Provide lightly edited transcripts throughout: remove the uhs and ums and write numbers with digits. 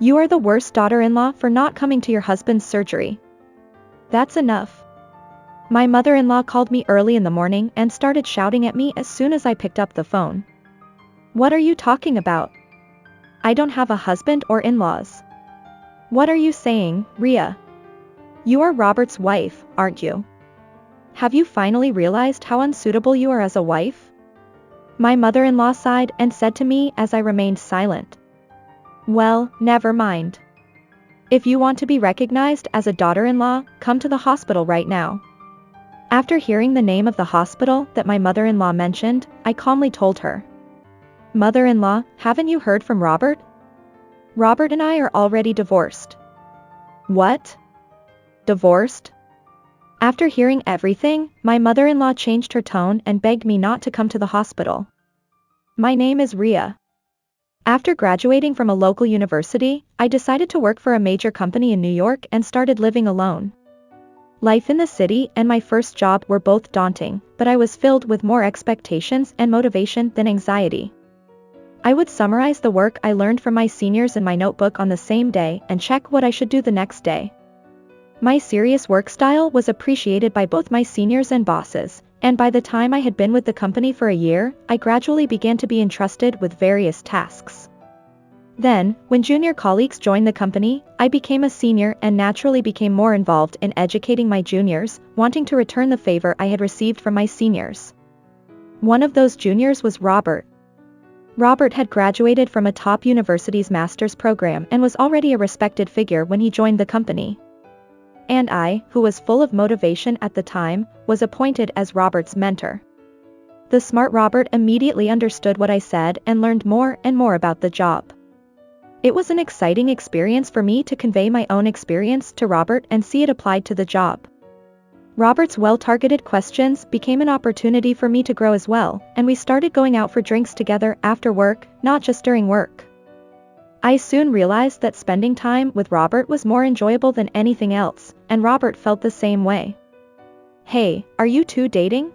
You are the worst daughter-in-law for not coming to your husband's surgery. That's enough. My mother-in-law called me early in the morning and started shouting at me as soon as I picked up the phone. What are you talking about? I don't have a husband or in-laws. What are you saying, Rhea? You are Robert's wife, aren't you? Have you finally realized how unsuitable you are as a wife? My mother-in-law sighed and said to me as I remained silent. Well, never mind. If you want to be recognized as a daughter-in-law, come to the hospital right now. After hearing the name of the hospital that my mother-in-law mentioned, I calmly told her. Mother-in-law, haven't you heard from Robert? Robert and I are already divorced. What? Divorced? After hearing everything, my mother-in-law changed her tone and begged me not to come to the hospital. My name is Rhea. After graduating from a local university, I decided to work for a major company in New York and started living alone. Life in the city and my first job were both daunting, but I was filled with more expectations and motivation than anxiety. I would summarize the work I learned from my seniors in my notebook on the same day and check what I should do the next day. My serious work style was appreciated by both my seniors and bosses, and by the time I had been with the company for a year, I gradually began to be entrusted with various tasks. Then, when junior colleagues joined the company, I became a senior and naturally became more involved in educating my juniors, wanting to return the favor I had received from my seniors. One of those juniors was Robert. Robert had graduated from a top university's master's program and was already a respected figure when he joined the company. And I, who was full of motivation at the time, was appointed as Robert's mentor. The smart Robert immediately understood what I said and learned more and more about the job. It was an exciting experience for me to convey my own experience to Robert and see it applied to the job. Robert's well-targeted questions became an opportunity for me to grow as well, and we started going out for drinks together after work, not just during work. I soon realized that spending time with Robert was more enjoyable than anything else, and Robert felt the same way. Hey, are you two dating?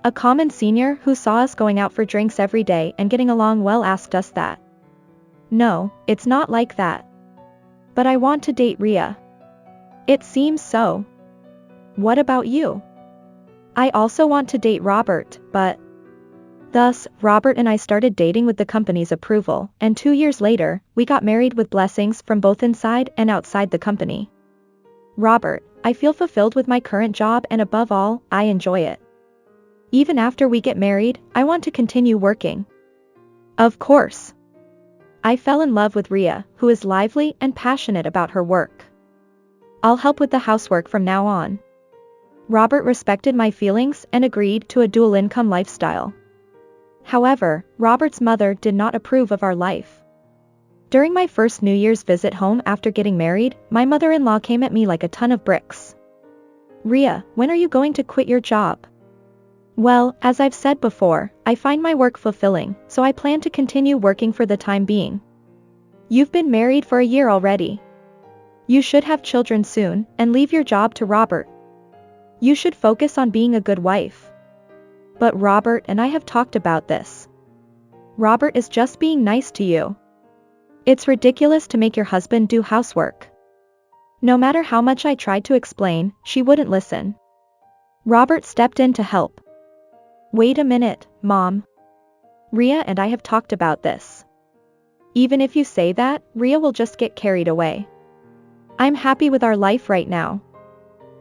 A common senior who saw us going out for drinks every day and getting along well asked us that. No, it's not like that. But I want to date Rhea. It seems so. What about you? I also want to date Robert, but... Thus, Robert and I started dating with the company's approval, and 2 years later, we got married with blessings from both inside and outside the company. Robert, I feel fulfilled with my current job and above all, I enjoy it. Even after we get married, I want to continue working. Of course. I fell in love with Rhea, who is lively and passionate about her work. I'll help with the housework from now on. Robert respected my feelings and agreed to a dual-income lifestyle. However, Robert's mother did not approve of our life. During my first New Year's visit home after getting married, my mother-in-law came at me like a ton of bricks. Rhea, when are you going to quit your job? Well, as I've said before, I find my work fulfilling, so I plan to continue working for the time being. You've been married for a year already. You should have children soon, and leave your job to Robert. You should focus on being a good wife. But Robert and I have talked about this. Robert is just being nice to you. It's ridiculous to make your husband do housework. No matter how much I tried to explain, she wouldn't listen. Robert stepped in to help. Wait a minute, Mom. Rhea and I have talked about this. Even if you say that, Rhea will just get carried away. I'm happy with our life right now.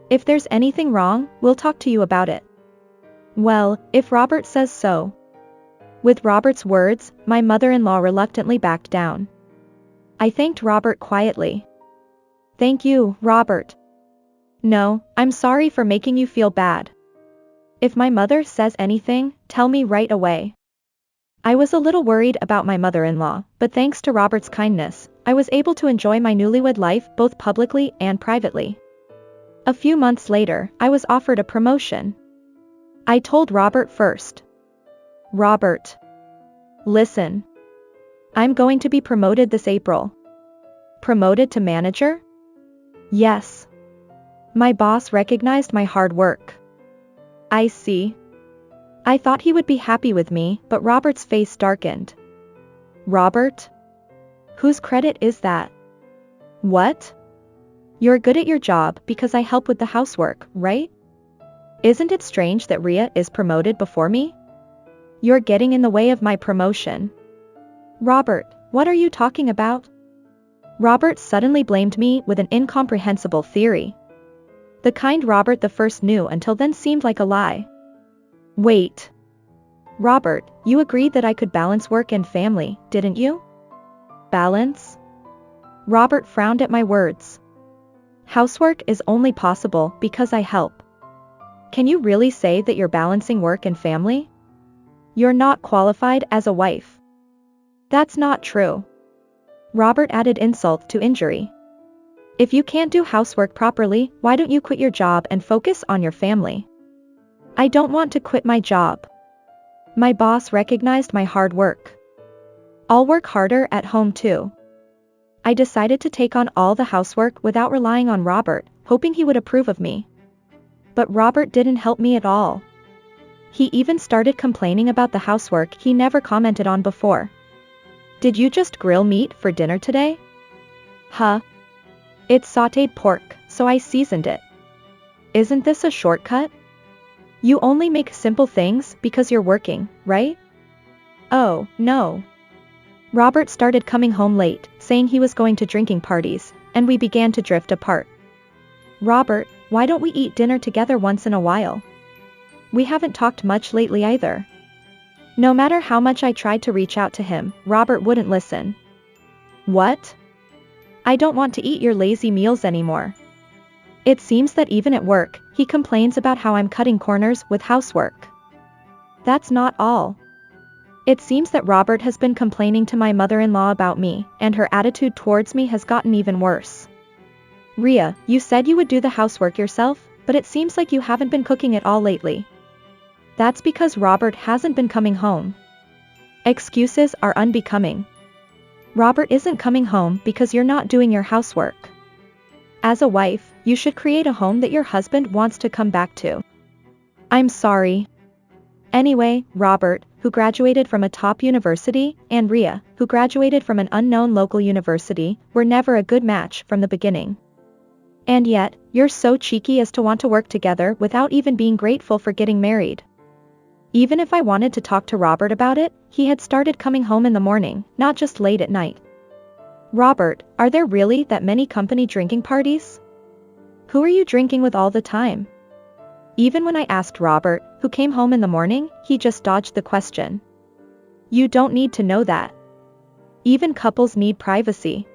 If there's anything wrong, we'll talk to you about it. Well, if Robert says so. With Robert's words, my mother-in-law reluctantly backed down. I thanked Robert quietly. Thank you, Robert. No, I'm sorry for making you feel bad. If my mother says anything, tell me right away. I was a little worried about my mother-in-law, but thanks to Robert's kindness, I was able to enjoy my newlywed life both publicly and privately. A few months later, I was offered a promotion. I told Robert first. Robert. Listen. I'm going to be promoted this April. Promoted to manager? Yes. My boss recognized my hard work. I see. I thought he would be happy with me, but Robert's face darkened. Robert? Whose credit is that? What? You're good at your job because I help with the housework, right? Isn't it strange that Ria is promoted before me? You're getting in the way of my promotion. Robert, what are you talking about? Robert suddenly blamed me with an incomprehensible theory. The kind Robert the first knew until then seemed like a lie. Wait. Robert, you agreed that I could balance work and family, didn't you? Balance? Robert frowned at my words. Housework is only possible because I help. Can you really say that you're balancing work and family? You're not qualified as a wife. That's not true. Robert added insult to injury. If you can't do housework properly, why don't you quit your job and focus on your family? I don't want to quit my job. My boss recognized my hard work. I'll work harder at home too. I decided to take on all the housework without relying on Robert, hoping he would approve of me. But Robert didn't help me at all. He even started complaining about the housework he never commented on before. Did you just grill meat for dinner today? Huh? It's sautéed pork, so I seasoned it. Isn't this a shortcut? You only make simple things because you're working, right? Oh, no. Robert started coming home late, saying he was going to drinking parties, and we began to drift apart. Robert, why don't we eat dinner together once in a while? We haven't talked much lately either. No matter how much I tried to reach out to him, Robert wouldn't listen. What? I don't want to eat your lazy meals anymore. It seems that even at work, he complains about how I'm cutting corners with housework. That's not all. It seems that Robert has been complaining to my mother-in-law about me, and her attitude towards me has gotten even worse. Ria, you said you would do the housework yourself, but it seems like you haven't been cooking at all lately. That's because Robert hasn't been coming home. Excuses are unbecoming. Robert isn't coming home because you're not doing your housework. As a wife, you should create a home that your husband wants to come back to. I'm sorry. Anyway, Robert, who graduated from a top university, and Ria, who graduated from an unknown local university, were never a good match from the beginning. And yet, you're so cheeky as to want to work together without even being grateful for getting married. Even if I wanted to talk to Robert about it, he had started coming home in the morning, not just late at night. Robert, are there really that many company drinking parties? Who are you drinking with all the time? Even when I asked Robert, who came home in the morning, he just dodged the question. You don't need to know that. Even couples need privacy.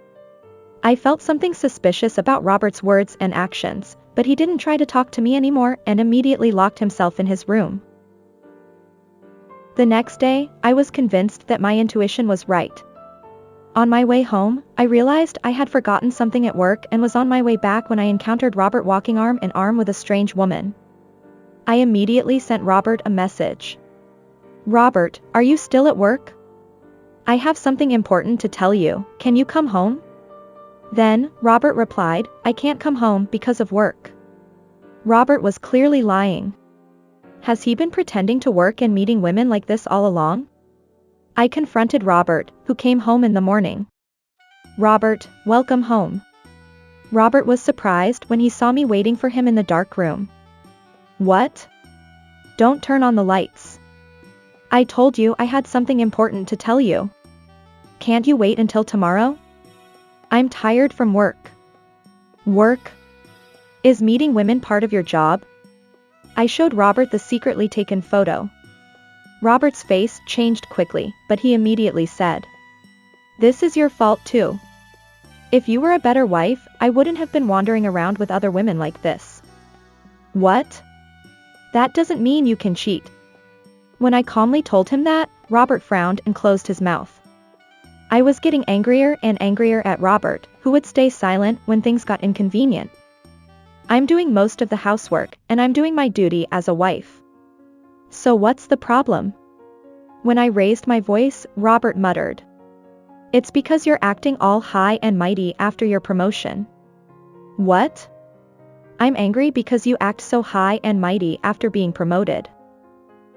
I felt something suspicious about Robert's words and actions, but he didn't try to talk to me anymore and immediately locked himself in his room. The next day, I was convinced that my intuition was right. On my way home, I realized I had forgotten something at work and was on my way back when I encountered Robert walking arm in arm with a strange woman. I immediately sent Robert a message. Robert, are you still at work? I have something important to tell you, can you come home? Then, Robert replied, I can't come home because of work. Robert was clearly lying. Has he been pretending to work and meeting women like this all along? I confronted Robert, who came home in the morning. Robert, welcome home. Robert was surprised when he saw me waiting for him in the dark room. What? Don't turn on the lights. I told you I had something important to tell you. Can't you wait until tomorrow? I'm tired from work. Work? Is meeting women part of your job? I showed Robert the secretly taken photo. Robert's face changed quickly, but he immediately said, This is your fault too. If you were a better wife, I wouldn't have been wandering around with other women like this. What? That doesn't mean you can cheat. When I calmly told him that, Robert frowned and closed his mouth. I was getting angrier and angrier at Robert, who would stay silent when things got inconvenient. I'm doing most of the housework, and I'm doing my duty as a wife. So what's the problem? When I raised my voice, Robert muttered. It's because you're acting all high and mighty after your promotion. What? I'm angry because you act so high and mighty after being promoted.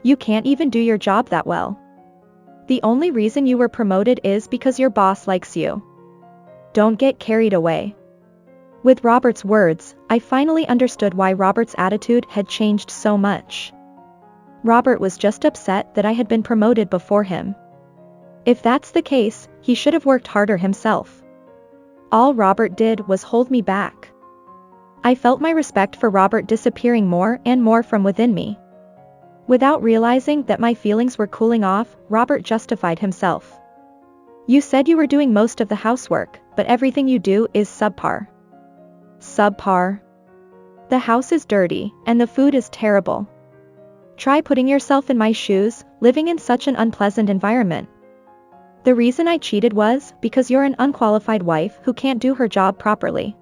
You can't even do your job that well. The only reason you were promoted is because your boss likes you. Don't get carried away. With Robert's words, I finally understood why Robert's attitude had changed so much. Robert was just upset that I had been promoted before him. If that's the case, he should have worked harder himself. All Robert did was hold me back. I felt my respect for Robert disappearing more and more from within me. Without realizing that my feelings were cooling off, Robert justified himself. You said you were doing most of the housework, but everything you do is subpar. Subpar? The house is dirty, and the food is terrible. Try putting yourself in my shoes, living in such an unpleasant environment. The reason I cheated was because you're an unqualified wife who can't do her job properly.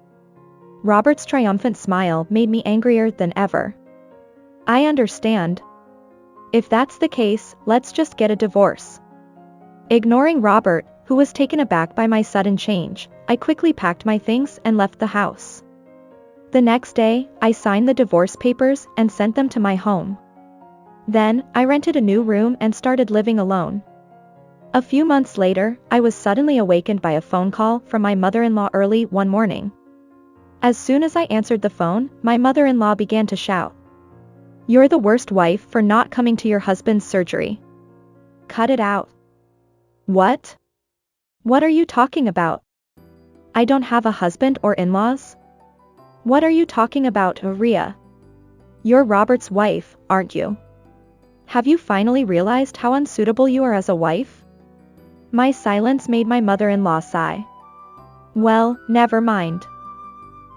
Robert's triumphant smile made me angrier than ever. I understand. If that's the case, let's just get a divorce. Ignoring Robert, who was taken aback by my sudden change, I quickly packed my things and left the house. The next day, I signed the divorce papers and sent them to my home. Then, I rented a new room and started living alone. A few months later, I was suddenly awakened by a phone call from my mother-in-law early one morning. As soon as I answered the phone, my mother-in-law began to shout. You're the worst wife for not coming to your husband's surgery. Cut it out. What? What are you talking about? I don't have a husband or in-laws. What are you talking about, Maria? You're Robert's wife, aren't you? Have you finally realized how unsuitable you are as a wife? My silence made my mother-in-law sigh. Well, never mind.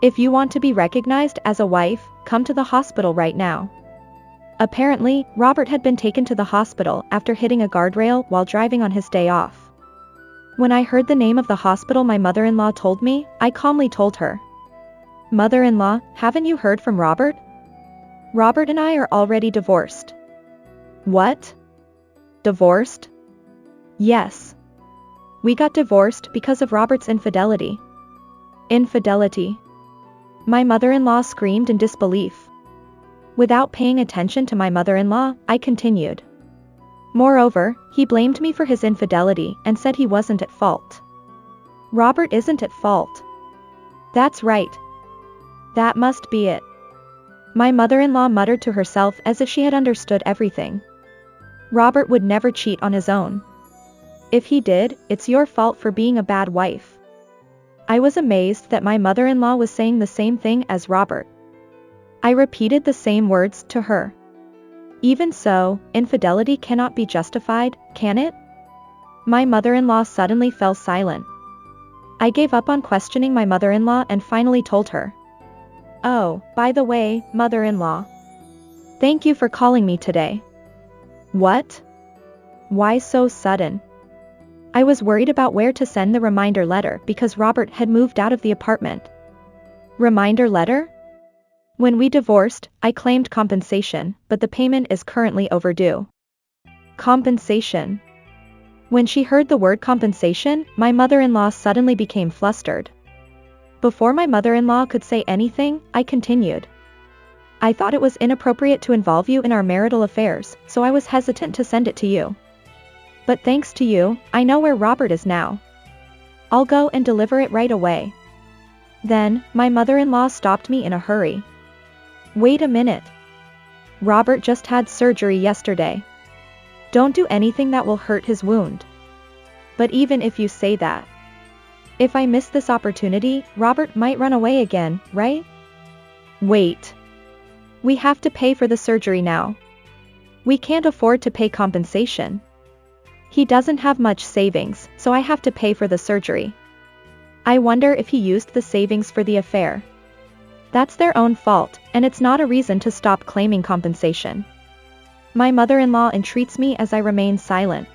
If you want to be recognized as a wife, come to the hospital right now. Apparently, Robert had been taken to the hospital after hitting a guardrail while driving on his day off. When I heard the name of the hospital my mother-in-law told me, I calmly told her. Mother-in-law, haven't you heard from Robert? Robert and I are already divorced. What? Divorced? Yes. We got divorced because of Robert's infidelity. Infidelity? My mother-in-law screamed in disbelief. Without paying attention to my mother-in-law, I continued. Moreover, he blamed me for his infidelity and said he wasn't at fault. Robert isn't at fault. That's right. That must be it. My mother-in-law muttered to herself as if she had understood everything. Robert would never cheat on his own. If he did, it's your fault for being a bad wife. I was amazed that my mother-in-law was saying the same thing as Robert. I repeated the same words to her. Even so, infidelity cannot be justified, can it? My mother-in-law suddenly fell silent. I gave up on questioning my mother-in-law and finally told her. Oh, by the way, mother-in-law. Thank you for calling me today. What? Why so sudden? I was worried about where to send the reminder letter because Robert had moved out of the apartment. Reminder letter? When we divorced, I claimed compensation, but the payment is currently overdue. Compensation. When she heard the word compensation, my mother-in-law suddenly became flustered. Before my mother-in-law could say anything, I continued. I thought it was inappropriate to involve you in our marital affairs, so I was hesitant to send it to you. But thanks to you, I know where Robert is now. I'll go and deliver it right away. Then, my mother-in-law stopped me in a hurry. Wait a minute. Robert just had surgery yesterday. Don't do anything that will hurt his wound. But even if you say that, if I miss this opportunity, Robert might run away again, right? Wait. We have to pay for the surgery now. We can't afford to pay compensation. He doesn't have much savings, so I have to pay for the surgery. I wonder if he used the savings for the affair. That's their own fault, and it's not a reason to stop claiming compensation. My mother-in-law entreats me as I remain silent.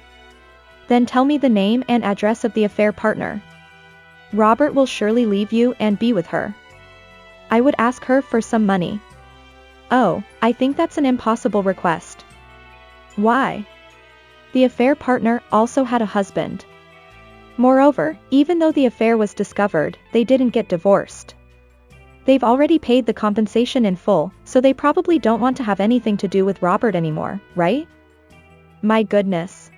Then tell me the name and address of the affair partner. Robert will surely leave you and be with her. I would ask her for some money. Oh, I think that's an impossible request. Why? The affair partner also had a husband. Moreover, even though the affair was discovered, they didn't get divorced. They've already paid the compensation in full, so they probably don't want to have anything to do with Robert anymore, right? My goodness.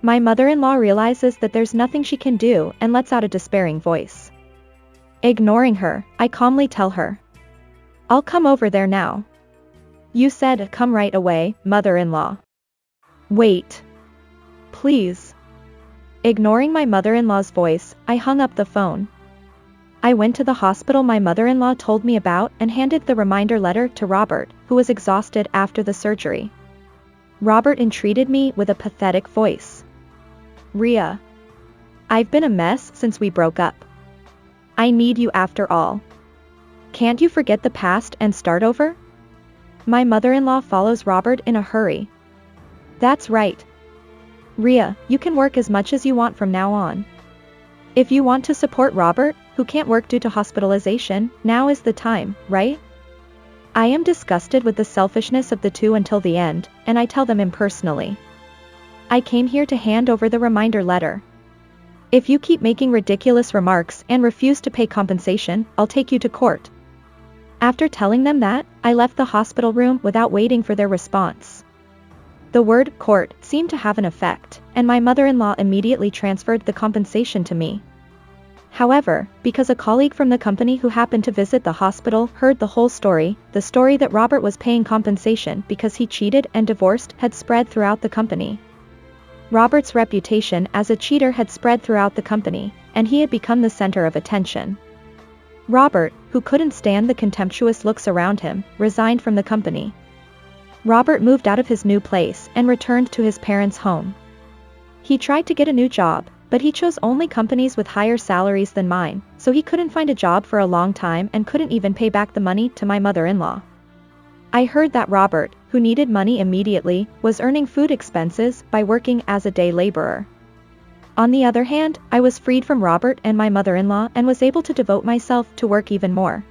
My mother-in-law realizes that there's nothing she can do and lets out a despairing voice. Ignoring her, I calmly tell her. I'll come over there now. You said come right away, mother-in-law. Wait. Please. Ignoring my mother-in-law's voice, I hung up the phone. I went to the hospital my mother-in-law told me about and handed the reminder letter to Robert, who was exhausted after the surgery. Robert entreated me with a pathetic voice. Rhea. I've been a mess since we broke up. I need you after all. Can't you forget the past and start over? My mother-in-law follows Robert in a hurry. That's right. Rhea, you can work as much as you want from now on. If you want to support Robert, who can't work due to hospitalization, now is the time, right? I am disgusted with the selfishness of the two until the end, and I tell them impersonally. I came here to hand over the reminder letter. If you keep making ridiculous remarks and refuse to pay compensation, I'll take you to court. After telling them that, I left the hospital room without waiting for their response. The word court seemed to have an effect, and my mother-in-law immediately transferred the compensation to me. However, because a colleague from the company who happened to visit the hospital heard the whole story, the story that Robert was paying compensation because he cheated and divorced had spread throughout the company. Robert's reputation as a cheater had spread throughout the company, and he had become the center of attention. Robert, who couldn't stand the contemptuous looks around him, resigned from the company. Robert moved out of his new place and returned to his parents' home. He tried to get a new job, but he chose only companies with higher salaries than mine, so he couldn't find a job for a long time and couldn't even pay back the money to my mother-in-law. I heard that Robert, who needed money immediately, was earning food expenses by working as a day laborer. On the other hand, I was freed from Robert and my mother-in-law and was able to devote myself to work even more.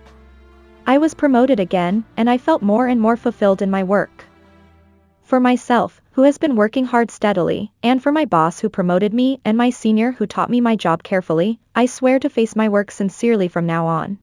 I was promoted again, and I felt more and more fulfilled in my work. For myself, who has been working hard steadily, and for my boss who promoted me and my senior who taught me my job carefully, I swear to face my work sincerely from now on.